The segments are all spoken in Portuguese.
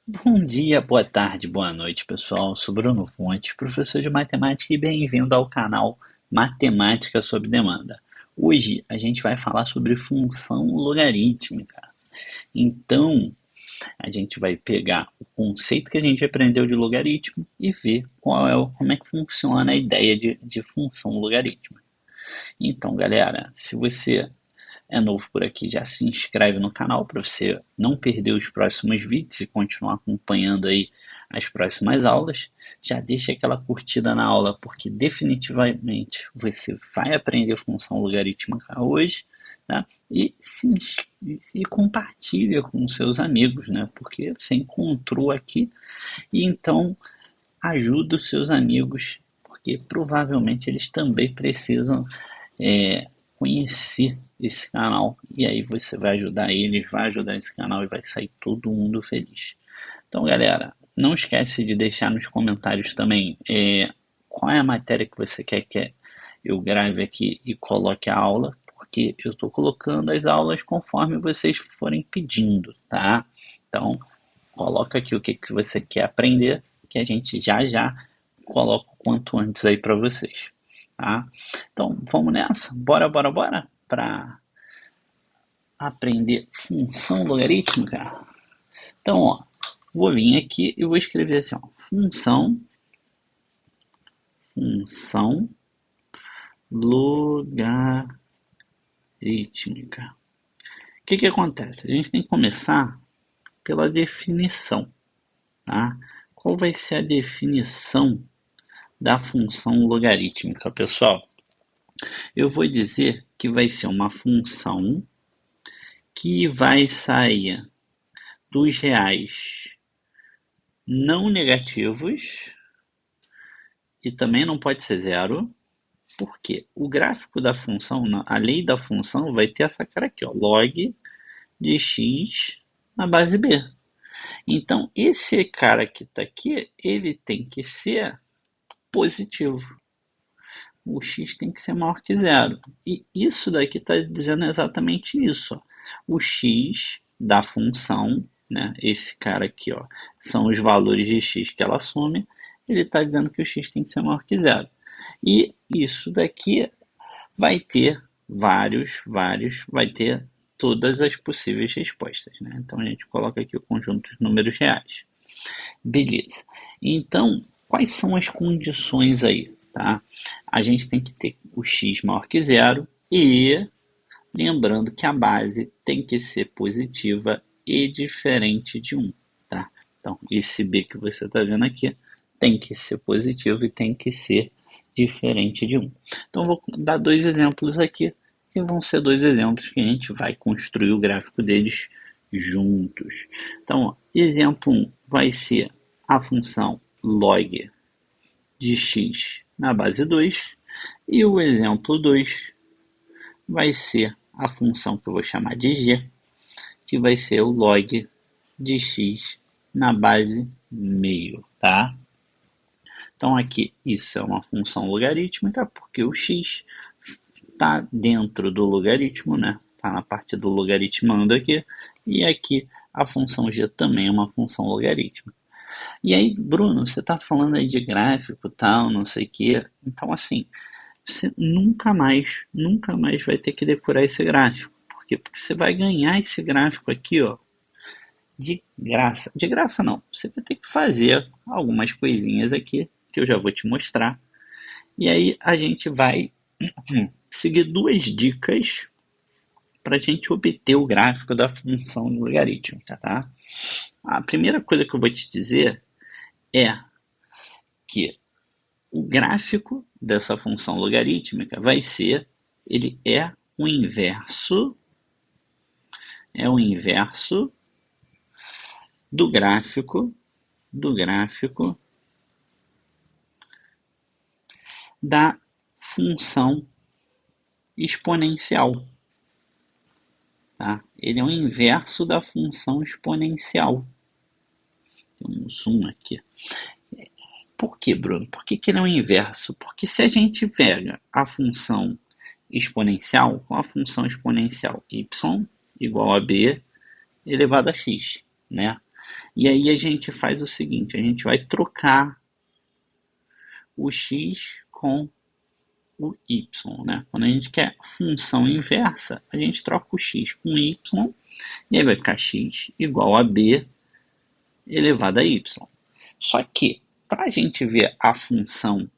Bom dia, boa tarde, boa noite, pessoal. Sou Bruno Fontes, professor de matemática e bem-vindo ao canal Matemática sob Demanda. Hoje a gente vai falar sobre função logarítmica. Então, a gente vai pegar o conceito que a gente aprendeu de logaritmo e ver como é que funciona a ideia de função logarítmica. Então, galera, se você é novo por aqui, já se inscreve no canal para você não perder os próximos vídeos e continuar acompanhando aí as próximas aulas. Já deixa aquela curtida na aula, porque definitivamente você vai aprender função logarítmica hoje, né? E compartilha com seus amigos, né? Porque você encontrou aqui e então ajuda os seus amigos, porque provavelmente eles também precisam conhecer esse canal. E aí você vai ajudar eles, vai ajudar esse canal e vai sair todo mundo feliz. Então, galera, não esquece de deixar nos comentários também qual é a matéria que você quer que eu grave aqui e coloque a aula, porque eu estou colocando as aulas conforme vocês forem pedindo, tá? Então, coloca aqui o que, que você quer aprender, que a gente já coloca o quanto antes aí para vocês, tá? Então, vamos nessa? Bora para aprender função logarítmica? Então, ó, vou vir aqui e vou escrever assim, ó, função logarítmica. O que que acontece? A gente tem que começar pela definição, tá? Qual vai ser a definição da função logarítmica, pessoal? Eu vou dizer que vai ser uma função que vai sair dos reais não negativos e também não pode ser zero, porque o gráfico da função, a lei da função vai ter essa cara aqui, ó, log de x na base b. Então, esse cara que está aqui, ele tem que ser positivo. O x tem que ser maior que zero. E isso daqui está dizendo exatamente isso. Ó. O x da função, né, esse cara aqui, ó, são os valores de x que ela assume, ele está dizendo que o x tem que ser maior que zero. E isso daqui vai ter vai ter todas as possíveis respostas. Né? Então a gente coloca aqui o conjunto de números reais. Beleza. Então, quais são as condições aí? Tá? A gente tem que ter o x maior que zero e lembrando que a base tem que ser positiva e diferente de 1. Tá? Então, esse b que você está vendo aqui tem que ser positivo e tem que ser diferente de 1. Então, vou dar dois exemplos aqui, que vão ser dois exemplos que a gente vai construir o gráfico deles juntos. Então, ó, exemplo 1 vai ser a função log de x na base 2, e o exemplo 2 vai ser a função que eu vou chamar de g, que vai ser o log de x na base meio, tá? Então aqui isso é uma função logarítmica, porque o x está dentro do logaritmo, né? Está na parte do logaritmando aqui, e aqui a função g também é uma função logarítmica. E aí, Bruno, você está falando aí de gráfico, tal, não sei o quê. Então, assim, você nunca mais vai ter que decorar esse gráfico. Por quê? Porque você vai ganhar esse gráfico aqui, ó, de graça. De graça não, você vai ter que fazer algumas coisinhas aqui, que eu já vou te mostrar. E aí a gente vai seguir duas dicas para a gente obter o gráfico da função logarítmica, tá? A primeira coisa que eu vou te dizer é que o gráfico dessa função logarítmica vai ser, ele é o inverso do gráfico da função exponencial. Tá? Ele é o inverso da função exponencial. Tem um zoom aqui. Por que, Bruno? Por que ele é o inverso? Porque se a gente pega a função exponencial com a função exponencial y igual a b elevado a x, né? E aí a gente faz o seguinte, a gente vai trocar o x com o y, né? Quando a gente quer função inversa, a gente troca o x com y, e aí vai ficar x igual a b elevado a y. Só que, para a gente ver a função,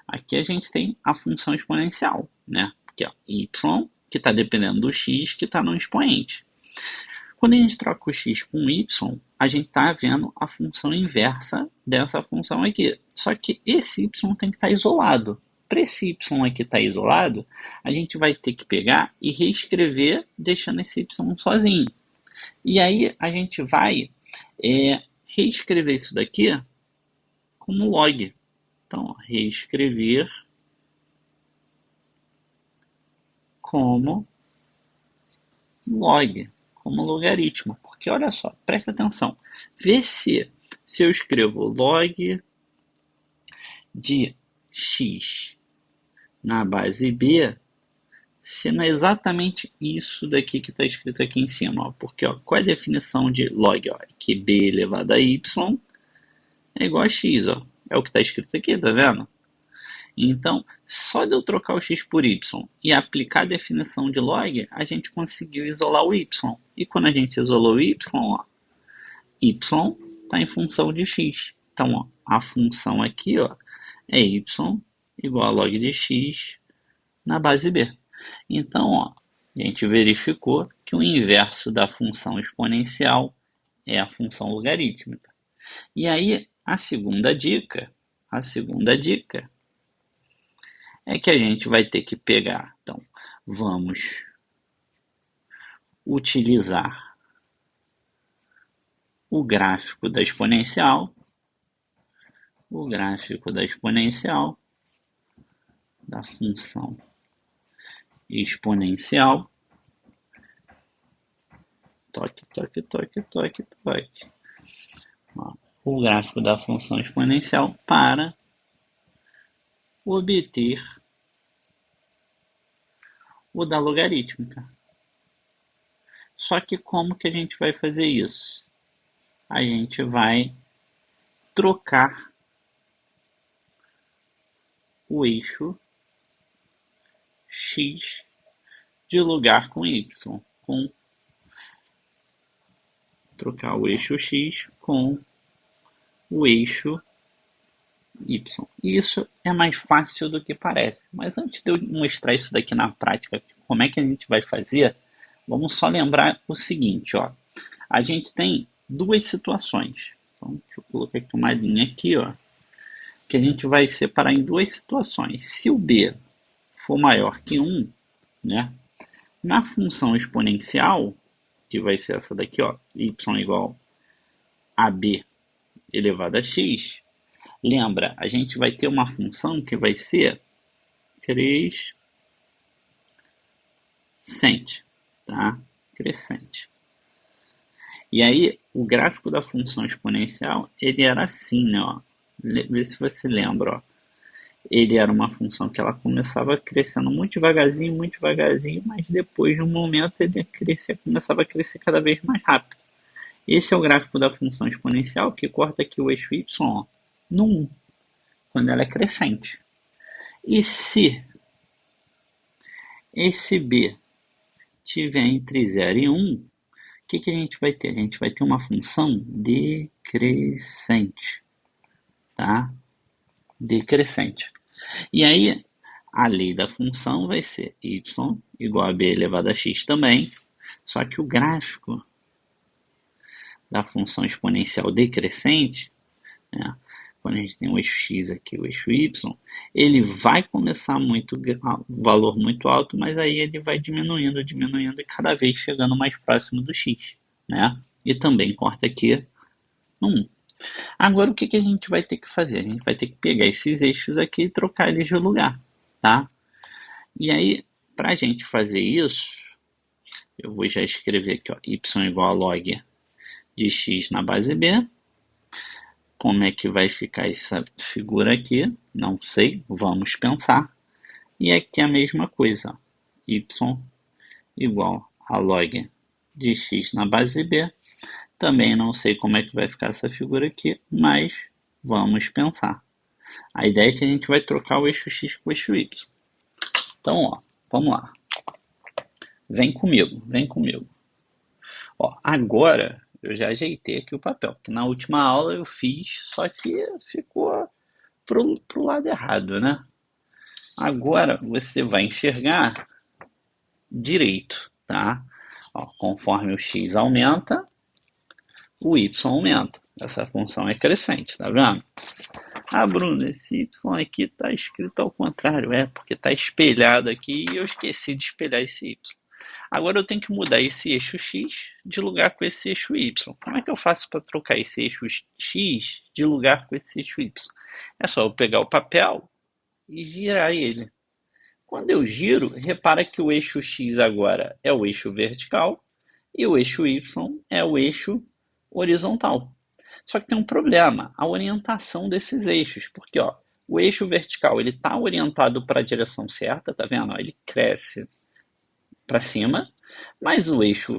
aqui a gente tem a função exponencial, né? Aqui, ó, y, que está dependendo do x, que está no expoente. Quando a gente troca o x com y, a gente está vendo a função inversa dessa função aqui. Só que esse y tem que estar isolado. Para esse y aqui estar isolado, a gente vai ter que pegar e reescrever deixando esse y sozinho. E aí a gente vai reescrever isso daqui como log. Então, ó, reescrever como log, como logaritmo. Porque olha só, presta atenção. Vê se eu escrevo log de x na base b, se não é exatamente isso daqui que está escrito aqui em cima. Ó. Porque ó, qual é a definição de log? Ó? Que b elevado a y é igual a x. Ó. É o que está escrito aqui, tá vendo? Então, só de eu trocar o x por y e aplicar a definição de log, a gente conseguiu isolar o y. E quando a gente isolou o y, ó, y está em função de x. Então, ó, a função aqui ó, é y igual a log de x na base b. Então, ó, a gente verificou que o inverso da função exponencial é a função logarítmica. E aí, a segunda dica é que a gente vai ter que pegar. Então, vamos utilizar o gráfico da exponencial, da função exponencial, toque. Ó, o gráfico da função exponencial para obter o da logarítmica. Só que como que a gente vai fazer isso? A gente vai trocar o eixo x de lugar com y, trocar o eixo x com o eixo y. E isso é mais fácil do que parece. Mas antes de eu mostrar isso daqui na prática, como é que a gente vai fazer, vamos só lembrar o seguinte, ó. A gente tem duas situações. Então, deixa eu colocar aqui uma linha aqui, ó, que a gente vai separar em duas situações. Se o b for maior que 1, né, na função exponencial, que vai ser essa daqui, ó, y igual a b elevado a x, lembra, a gente vai ter uma função que vai ser crescente, tá? Crescente. E aí, o gráfico da função exponencial, ele era assim, né? Ó. Vê se você lembra, ó. Ele era uma função que ela começava crescendo muito devagarzinho, mas depois de um momento ele começava a crescer cada vez mais rápido. Esse é o gráfico da função exponencial que corta aqui o eixo y ó, no 1, quando ela é crescente. E se esse b tiver entre 0 e 1, o que a gente vai ter? A gente vai ter uma função decrescente, tá? Decrescente. E aí, a lei da função vai ser y igual a b elevado a x também, só que o gráfico da função exponencial decrescente, né, quando a gente tem o eixo x aqui, o eixo y, ele vai começar valor muito alto, mas aí ele vai diminuindo e cada vez chegando mais próximo do x, né? E também corta aqui no 1. Agora, o que a gente vai ter que fazer? A gente vai ter que pegar esses eixos aqui e trocar eles de lugar, tá? E aí, para a gente fazer isso, eu vou já escrever aqui, ó, y igual a log de x na base b. Como é que vai ficar essa figura aqui? Não sei, vamos pensar. E aqui a mesma coisa, ó, y igual a log de x na base b. Também não sei como é que vai ficar essa figura aqui, mas vamos pensar. A ideia é que a gente vai trocar o eixo x com o eixo y. Então, ó, vamos lá. Vem comigo, vem comigo. Ó, agora eu já ajeitei aqui o papel, que na última aula eu fiz, só que ficou pro lado errado, né? Agora você vai enxergar direito, tá? Ó, conforme o x aumenta, o y aumenta. Essa função é crescente, tá vendo? Ah, Bruno, esse y aqui tá escrito ao contrário. É, porque tá espelhado aqui e eu esqueci de espelhar esse y. Agora eu tenho que mudar esse eixo x de lugar com esse eixo y. Como é que eu faço para trocar esse eixo x de lugar com esse eixo y? É só eu pegar o papel e girar ele. Quando eu giro, repara que o eixo x agora é o eixo vertical e o eixo y é o eixo horizontal. Só que tem um problema, a orientação desses eixos, porque ó, o eixo vertical ele está orientado para a direção certa, tá vendo? Ele cresce para cima, mas o eixo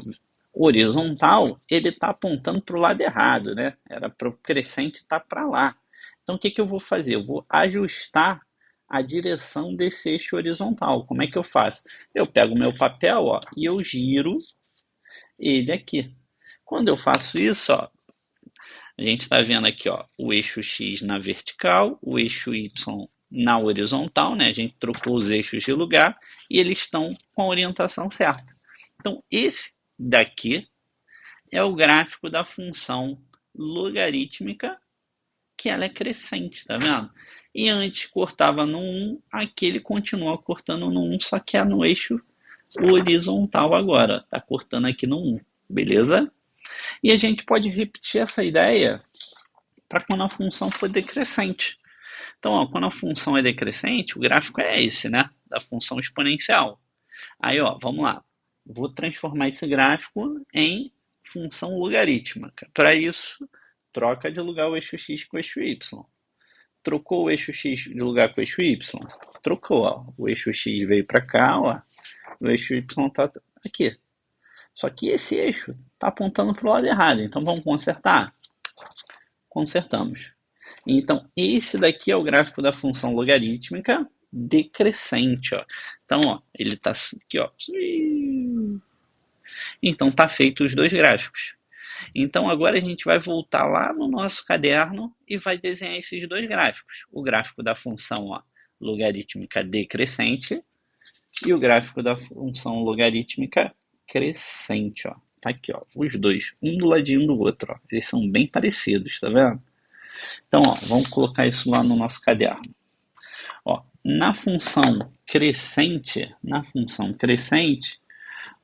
horizontal ele está apontando para o lado errado, né? Era para o crescente estar para lá. Então o que eu vou fazer? Eu vou ajustar a direção desse eixo horizontal. Como é que eu faço? Eu pego o meu papel, ó, e eu giro ele aqui. Quando eu faço isso, ó, a gente está vendo aqui, ó, o eixo x na vertical, o eixo y na horizontal, né? A gente trocou os eixos de lugar e eles estão com a orientação certa. Então, esse daqui é o gráfico da função logarítmica, que ela é crescente, tá vendo? E antes cortava no 1, aqui ele continua cortando no 1, só que é no eixo horizontal agora. Tá cortando aqui no 1, beleza? E a gente pode repetir essa ideia para quando a função for decrescente. Então, ó, quando a função é decrescente, o gráfico é esse, né? Da função exponencial. Aí, ó, vamos lá. Vou transformar esse gráfico em função logarítmica. Para isso, troca de lugar o eixo x com o eixo y. Trocou o eixo x de lugar com o eixo y? Trocou, ó. O eixo x veio para cá, ó. O eixo y está aqui. Só que esse eixo está apontando para o lado errado. Então, vamos consertar? Consertamos. Então, esse daqui é o gráfico da função logarítmica decrescente, ó. Então, ó, ele está aqui, ó. Então, tá feito os dois gráficos. Então, agora a gente vai voltar lá no nosso caderno e vai desenhar esses dois gráficos. O gráfico da função, ó, logarítmica decrescente e o gráfico da função logarítmica crescente, ó. Tá aqui, ó, os dois, um do ladinho do outro, ó. Eles são bem parecidos, tá vendo? Então, ó, vamos colocar isso lá no nosso caderno. Ó, na função crescente,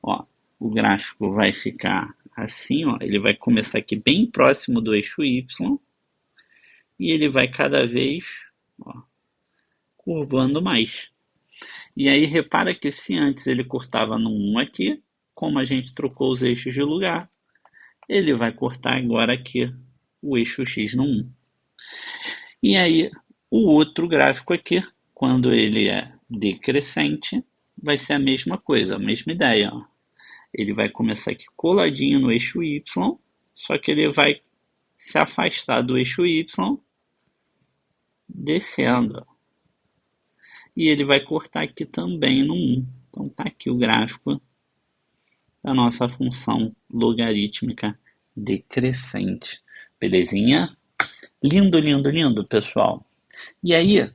ó, o gráfico vai ficar assim, ó, ele vai começar aqui bem próximo do eixo y e ele vai cada vez, ó, curvando mais. E aí repara que se antes ele cortava no 1 aqui, como a gente trocou os eixos de lugar, ele vai cortar agora aqui o eixo x no 1. E aí o outro gráfico aqui, quando ele é decrescente, vai ser a mesma coisa, a mesma ideia, ó. Ele vai começar aqui coladinho no eixo y, só que ele vai se afastar do eixo y, descendo. E ele vai cortar aqui também no 1. Então tá aqui o gráfico da nossa função logarítmica decrescente. Belezinha? Lindo, lindo, lindo, pessoal. E aí,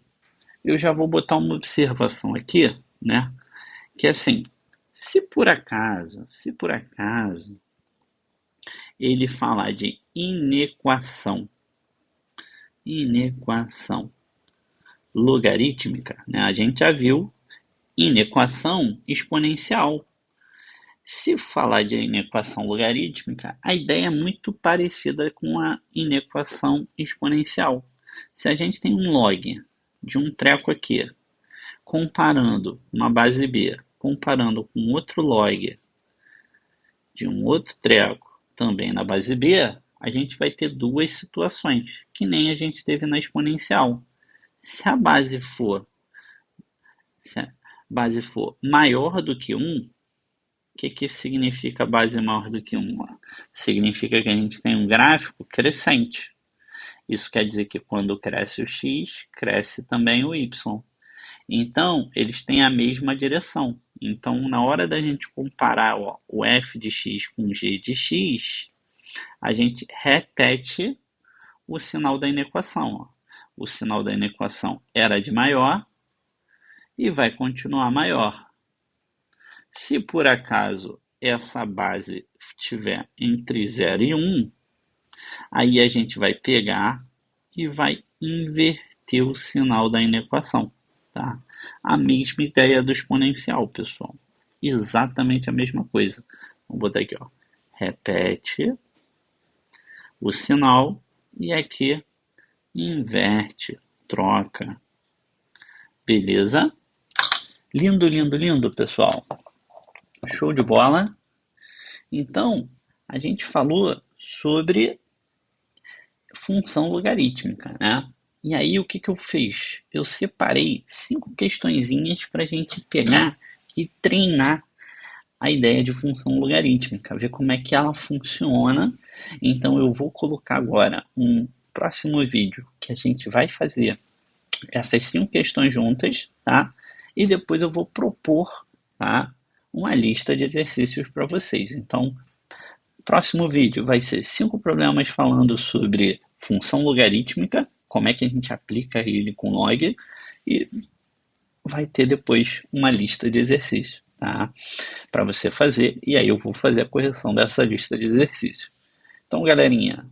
eu já vou botar uma observação aqui, né? Que é assim, se por acaso ele falar de inequação logarítmica, né? A gente já viu inequação exponencial. Se falar de inequação logarítmica, a ideia é muito parecida com a inequação exponencial. Se a gente tem um log de um treco aqui, comparando uma base B, comparando com outro log de um outro treco também na base B, a gente vai ter duas situações, que nem a gente teve na exponencial. Se a base for maior do que 1, que significa base maior do que 1? Significa que a gente tem um gráfico crescente. Isso quer dizer que quando cresce o x, cresce também o y. Então, eles têm a mesma direção. Então, na hora da gente comparar o f de x com o g de x, a gente repete o sinal da inequação. O sinal da inequação era de maior e vai continuar maior. Se por acaso essa base estiver entre 0 e 1, aí a gente vai pegar e vai inverter o sinal da inequação. Tá? A mesma ideia do exponencial, pessoal. Exatamente a mesma coisa. Vou botar aqui, ó. Repete o sinal e aqui inverte, troca. Beleza? Lindo, lindo, lindo, pessoal. Show de bola. Então, a gente falou sobre função logarítmica, né? E aí, o que eu fiz? Eu separei 5 questõezinhas para a gente pegar e treinar a ideia de função logarítmica, ver como é que ela funciona. Então, eu vou colocar agora um próximo vídeo que a gente vai fazer essas 5 questões juntas, tá? E depois eu vou propor, tá, uma lista de exercícios para vocês. Então, o próximo vídeo vai ser 5 problemas falando sobre função logarítmica, como é que a gente aplica ele com log, e vai ter depois uma lista de exercícios, tá? Para você fazer, e aí eu vou fazer a correção dessa lista de exercícios. Então, galerinha,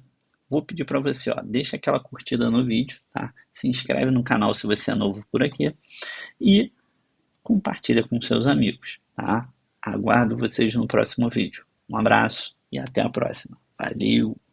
vou pedir para você, ó, deixa aquela curtida no vídeo, tá? Se inscreve no canal se você é novo por aqui e compartilha com seus amigos, tá? Aguardo vocês no próximo vídeo. Um abraço e até a próxima. Valeu!